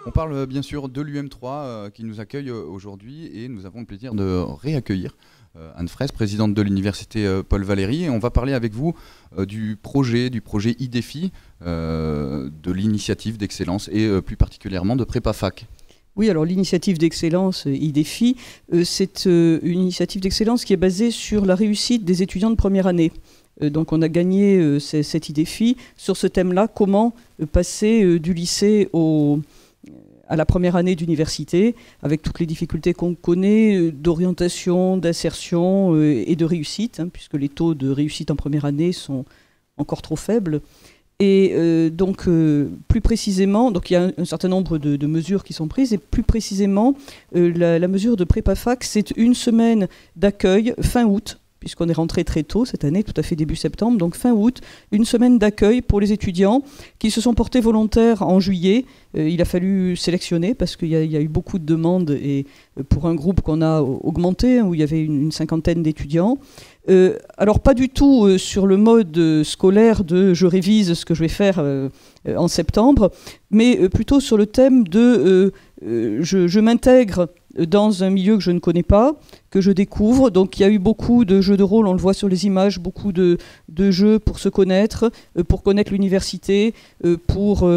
On parle bien sûr de l'UM3 qui nous accueille aujourd'hui et nous avons le plaisir de réaccueillir Anne Fraisse, présidente de l'université Paul Valéry. Et on va parler avec vous du projet IDEFI, de l'initiative d'excellence et plus particulièrement de PrépaFac. Oui, alors l'initiative d'excellence IDEFI, c'est une initiative d'excellence qui est basée sur la réussite des étudiants de première année. Donc on a gagné cette IDEFI sur ce thème-là, comment passer du lycée à la première année d'université, avec toutes les difficultés qu'on connaît d'orientation, d'insertion et de réussite, puisque les taux de réussite en première année sont encore trop faibles. Et donc plus précisément, donc il y a un certain nombre de mesures qui sont prises, et plus précisément, la mesure de PrépaFac, c'est une semaine d'accueil fin août, puisqu'on est rentré très tôt cette année, tout à fait début septembre, donc fin août, une semaine d'accueil pour les étudiants qui se sont portés volontaires en juillet. Il a fallu sélectionner parce qu'il y a eu beaucoup de demandes, et pour un groupe qu'on a augmenté, où il y avait une cinquantaine d'étudiants. Alors pas du tout sur le mode scolaire de je révise ce que je vais faire en septembre, mais plutôt sur le thème de je m'intègre dans un milieu que je ne connais pas, que je découvre. Donc il y a eu beaucoup de jeux de rôle, on le voit sur les images, beaucoup de jeux pour se connaître, pour connaître l'université, pour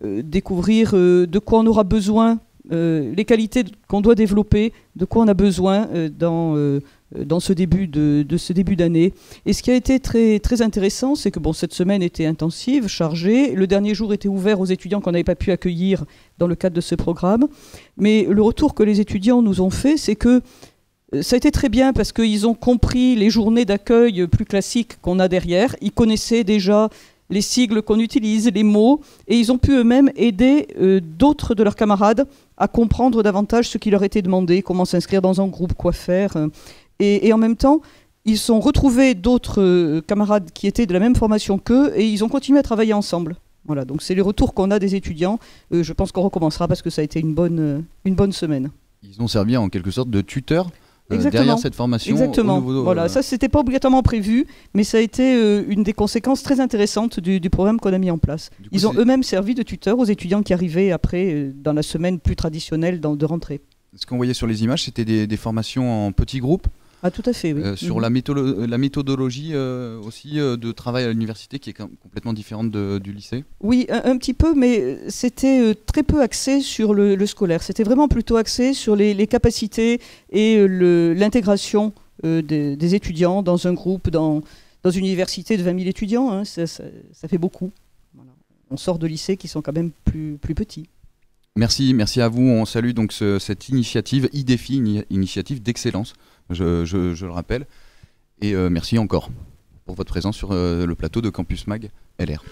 découvrir de quoi on aura besoin, les qualités qu'on doit développer, de quoi on a besoin dans ce début d'année. Et ce qui a été très, très intéressant, c'est que cette semaine était intensive, chargée. Le dernier jour était ouvert aux étudiants qu'on n'avait pas pu accueillir dans le cadre de ce programme. Mais le retour que les étudiants nous ont fait, c'est que ça a été très bien parce qu'ils ont compris les journées d'accueil plus classiques qu'on a derrière. Ils connaissaient déjà les sigles qu'on utilise, les mots, et ils ont pu eux-mêmes aider d'autres de leurs camarades à comprendre davantage ce qui leur était demandé, comment s'inscrire dans un groupe, quoi faire. Et en même temps, ils ont retrouvé d'autres camarades qui étaient de la même formation qu'eux, et ils ont continué à travailler ensemble. Voilà, donc c'est les retours qu'on a des étudiants. Je pense qu'on recommencera parce que ça a été une bonne semaine. Ils ont servi en quelque sorte de tuteurs Exactement. Derrière cette formation. Exactement. Voilà, ça c'était pas obligatoirement prévu, mais ça a été une des conséquences très intéressantes du programme qu'on a mis en place. Ils ont eux-mêmes servi de tuteurs aux étudiants qui arrivaient après dans la semaine plus traditionnelle de rentrée. Ce qu'on voyait sur les images, c'était des formations en petits groupes. Ah, tout à fait, oui. Sur la méthodologie aussi de travail à l'université qui est complètement différente du lycée. Oui, un petit peu, mais c'était très peu axé sur le scolaire. C'était vraiment plutôt axé sur les capacités et l'intégration des étudiants dans un groupe, dans une université de 20 000 étudiants. Ça fait beaucoup. Voilà. On sort de lycées qui sont quand même plus petits. Merci à vous. On salue donc cette initiative IDEFI, initiative d'excellence, je le rappelle. Et merci encore pour votre présence sur le plateau de Campus Mag LR.